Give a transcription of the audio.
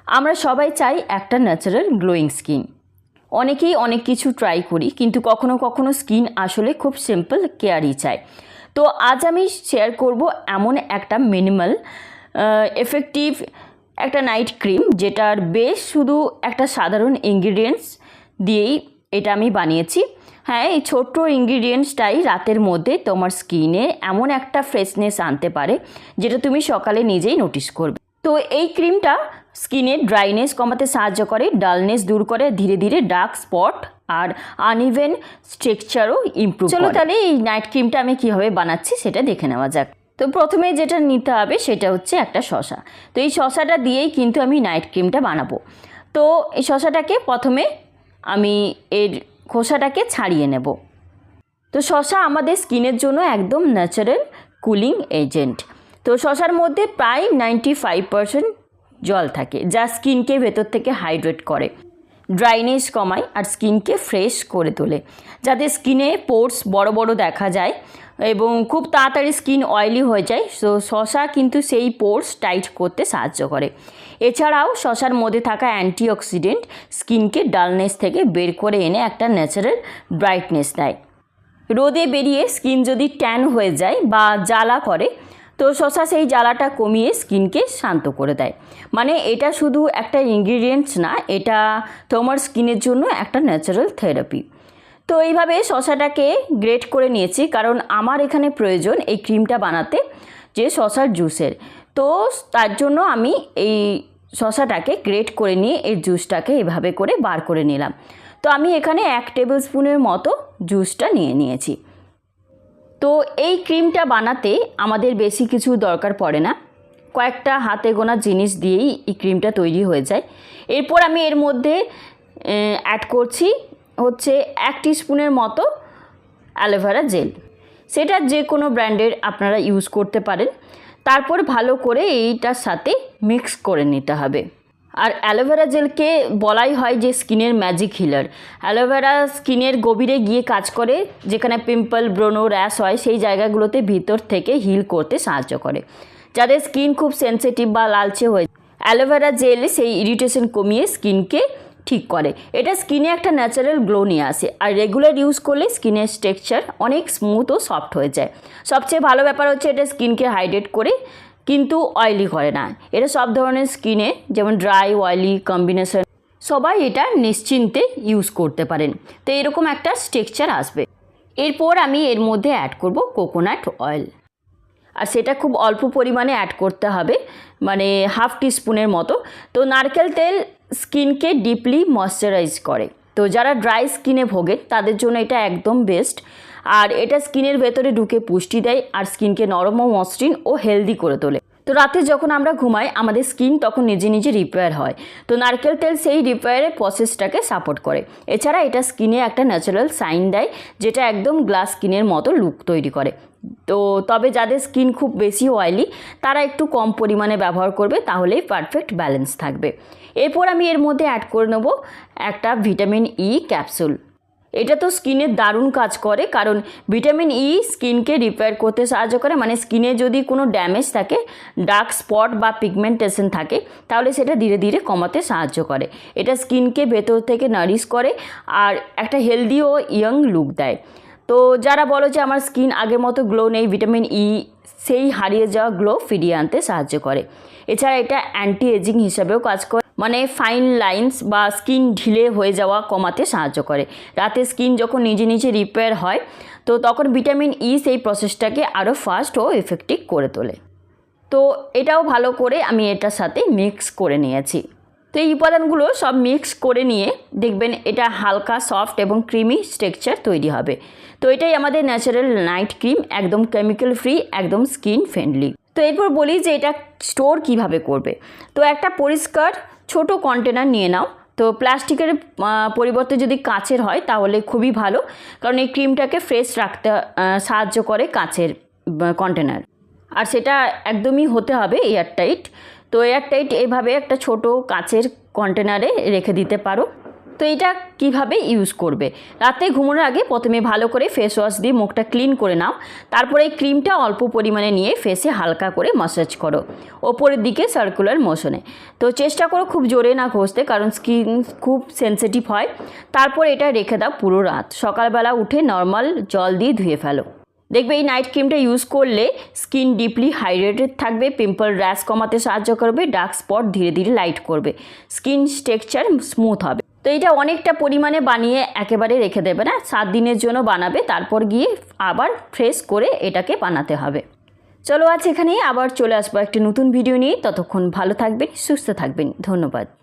আমরা সবাই চাই একটা ন্যাচারাল গ্লোয়িং স্কিন। অনেকেই অনেক কিছু ট্রাই করি, কিন্তু কখনো কখনো স্কিন আসলে খুব সিম্পল কেয়ারই চায়। তো আজ আমি শেয়ার করব এমন একটা মিনিমাল এফেক্টিভ একটা নাইট ক্রিম, যেটার বেশ শুধু একটা সাধারণ ইনগ্রিডিয়েন্টস দিয়েই এটা আমি বানিয়েছি। হ্যাঁ, এই ছোট্ট ইনগ্রিডিয়েন্টসটাই রাতের মধ্যে তোমার স্কিনে এমন একটা ফ্রেশনেস আনতে পারে যেটা তুমি সকালে নিজেই নোটিস করবে। তো এই ক্রিমটা স্কিনের ড্রাইনেস কমাতে সাহায্য করে, ডালনেস দূর করে, ধীরে ধীরে ডার্ক স্পট আর আনইভেন স্ট্রাকচারও ইমপ্রুভ করে। চলো তাহলে এই নাইট ক্রিমটা আমি কীভাবে বানাচ্ছি সেটা দেখে নেওয়া যাক। তো প্রথমে যেটা নিতে হবে সেটা হচ্ছে একটা শসা। তো এই শসাটা দিয়েই কিন্তু আমি নাইট ক্রিমটা বানাবো। তো এই শসাটাকে প্রথমে আমি এর খোসাটাকে ছাড়িয়ে নেব। তো শসা আমাদের স্কিনের জন্য একদম ন্যাচারাল কুলিং এজেন্ট। তো শসার মধ্যে প্রায় 95% জল থাকে, যা স্কিনকে ভেতর থেকে হাইড্রেট করে, ড্রাইনেস কমায় আর স্কিনকে ফ্রেশ করে তোলে। যাদের স্কিনে পোর্স বড় বড় দেখা যায় এবং খুব তাড়াতাড়ি স্কিন অয়েলি হয়ে যায়, তো শসা কিন্তু সেই পোর্স টাইট করতে সাহায্য করে। এছাড়াও শসার মধ্যে থাকা অ্যান্টিঅক্সিডেন্ট স্কিনকে ডালনেস থেকে বের করে এনে একটা ন্যাচারাল ব্রাইটনেস দেয়। রোদে বেরিয়ে স্কিন যদি ট্যান হয়ে যায় বা জ্বালা করে, তো শসা সেই জ্বালাটা কমিয়ে স্কিনকে শান্ত করে দেয়। মানে এটা শুধু একটা ইনগ্রিডিয়েন্টস না, এটা তোমার স্কিনের জন্য একটা ন্যাচারাল থেরাপি। তো এইভাবে শসাটাকে গ্রেট করে নিয়েছি, কারণ আমার এখানে প্রয়োজন এই ক্রিমটা বানাতে যে শসার জুসের। তো তার জন্য আমি এই শসাটাকে গ্রেট করে নিয়ে এই জুসটাকে এভাবে করে বার করে নিলাম। তো আমি এখানে 1 টেবিল স্পুনের মতো জুসটা নিয়ে নিয়েছি। তো এই ক্রিমটা বানাতে আমাদের বেশি কিছু দরকার পড়ে না, কয়েকটা হাতে গোনা জিনিস দিয়েই এই ক্রিমটা তৈরি হয়ে যায়। এরপর আমি এর মধ্যে অ্যাড করছি হচ্ছে 1 টিস্পুনের মতো অ্যালোভেরা জেল। সেটা যে কোনো ব্র্যান্ডের আপনারা ইউজ করতে পারেন। তারপর ভালো করে এইটার সাথে মিক্স করে নিতে হবে। আর অ্যালোভেরা জেলকে বলাই হয় যে স্কিনের ম্যাজিক হিলার। অ্যালোভেরা স্কিনের গভীরে গিয়ে কাজ করে, যেখানে পিম্পল, ব্রণ, র্যাশ হয় সেই জায়গাগুলোতে ভিতর থেকে হিল করতে সাহায্য করে। যাদের স্কিন খুব সেনসিটিভ বা লালচে হয়ে, অ্যালোভেরা জেল সেই ইরিটেশন কমিয়ে স্কিনকে ঠিক করে। এটা স্কিনে একটা ন্যাচারাল গ্লো নিয়ে আসে, আর রেগুলার ইউজ করলে স্কিনের টেক্সচার অনেক স্মুথ ও সফট হয়ে যায়। সবচেয়ে ভালো ব্যাপার হচ্ছে এটা স্কিনকে হাইড্রেট করে কিন্তু অয়েলি করে না। এটা সব ধরনের স্কিনে, যেমন ড্রাই অয়েলি কম্বিনেশন, সবাই এটা নিশ্চিন্তে ইউজ করতে পারেন। তো এরকম একটা টেক্সচার আসবে। এরপর আমি এর মধ্যে অ্যাড করব কোকোনাট অয়েল, আর সেটা খুব অল্প পরিমাণে অ্যাড করতে হবে, মানে 1/2 টিস্পুনের মতো। তো নারকেল তেল স্কিনকে ডিপলি ময়শ্চারাইজ করে। তো যারা ড্রাই স্কিনে ভোগে তাদের জন্য এটা একদম বেস্ট। আর এটা স্কিনের ভেতরে ঢুকে পুষ্টি দেয় আর স্কিনকে নরম ও মসৃণ ও হেলদি করে তোলে। তো রাতে যখন আমরা ঘুমাই আমাদের স্কিন তখন নিজে নিজে রিপেয়ার হয়। তো নারকেল তেল সেই রিপেয়ারের প্রসেসটাকে সাপোর্ট করে। এছাড়া এটা স্কিনে একটা ন্যাচারাল সাইন দেয়, যেটা একদম গ্লাস স্কিনের মতো লুক তৈরি করে। তো তবে যাদের স্কিন খুব বেশি অয়েলি তারা একটু কম পরিমাণে ব্যবহার করবে, তাহলেই পারফেক্ট ব্যালেন্স থাকবে। এরপর আমি এর মধ্যে অ্যাড করে নেব একটা ভিটামিন ই ক্যাপসুল। এটা তো স্কিনের দারুণ কাজ করে, কারণ ভিটামিন ই স্কিনকে রিপেয়ার করতে সাহায্য করে। মানে স্কিনে যদি কোনো ড্যামেজ থাকে, ডার্ক স্পট বা পিগমেন্টেশন থাকে, তাহলে সেটা ধীরে ধীরে কমাতে সাহায্য করে। এটা স্কিনকে ভেতর থেকে নারিশ করে আর একটা হেলদি ও ইয়ং লুক দেয়। তো যারা বলো যে আমার স্কিন আগের মতো গ্লো নেই, ভিটামিন ই সেই হারিয়ে যাওয়া গ্লো ফিরিয়ে আনতে সাহায্য করে। এছাড়া এটা অ্যান্টি এজিং হিসাবেও কাজ করে, মানে ফাইন লাইন্স বা স্কিন ঢিলে হয়ে যাওয়া কমাতে সাহায্য করে। রাতে স্কিন যখন নিজে নিজে রিপেয়ার হয়, তো তখন ভিটামিন ই সেই প্রসেসটাকে আরও ফাস্ট ও এফেক্টিভ করে তোলে। তো এটাও ভালো করে আমি এটার সাথে মিক্স করে নিয়েছি। তো এই উপাদানগুলো সব মিক্স করে নিয়ে দেখবেন এটা হালকা সফট এবং ক্রিমি টেক্সচার তৈরি হবে। তো এটাই আমাদের ন্যাচারাল নাইট ক্রিম, একদম কেমিক্যাল ফ্রি, একদম স্কিন ফ্রেন্ডলি। তো এরপর বলি যে এটা স্টোর কিভাবে করবে। তো একটা পরিষ্কার ছোট কন্টেনার নিয়ে নাও। তো প্লাস্টিকের পরিবর্তে যদি কাচের হয় তাহলে খুবই ভালো, কারণ এই ক্রিমটাকে ফ্রেশ রাখতে সাহায্য করে কাচের কন্টেনার। আর সেটা একদমই হতে হবে এয়ারটাইট। তো এয়ারটাইট এইভাবে একটা ছোট কাচের কন্টেনারে রেখে দিতে পারো। তো এটা কিভাবে ইউজ করবে, রাতে ঘুমানোর আগে প্রথমে ভালো করে ফেস ওয়াশ দিয়ে মুখটা ক্লিন করে নাও। তারপরে এই ক্রিমটা অল্প পরিমাণে নিয়ে ফেসে হালকা করে ম্যাসাজ করো ওপরের দিকে সার্কুলার মোশনে। তো চেষ্টা করো খুব জোরে না ঘষতে, কারণ স্কিন খুব সেনসিটিভ হয়। তারপর এটা রেখে দাও পুরো রাত। সকালবেলা উঠে নর্মাল জল দিয়ে ধুয়ে ফেলো। দেখবে এই নাইট ক্রিমটা ইউজ করলে স্কিন ডিপলি হাইড্রেটেড থাকবে, পিম্পল র্যাশ কমাতে সাহায্য করবে, ডার্ক স্পট ধীরে ধীরে লাইট করবে, স্কিন টেক্সচার স্মুথ হবে। তো এটা অনেকটা পরিমাণে বানিয়ে একেবারে রেখে দেবে না, 7 দিনের জন্য বানাবে, তারপর গিয়ে আবার ফ্রেশ করে এটাকে বানাতে হবে। চলো আজ এখানেই, আবার চলে আসবো একটা নতুন ভিডিও নিয়ে। ততক্ষণ ভালো থাকবেন, সুস্থ থাকবেন। ধন্যবাদ।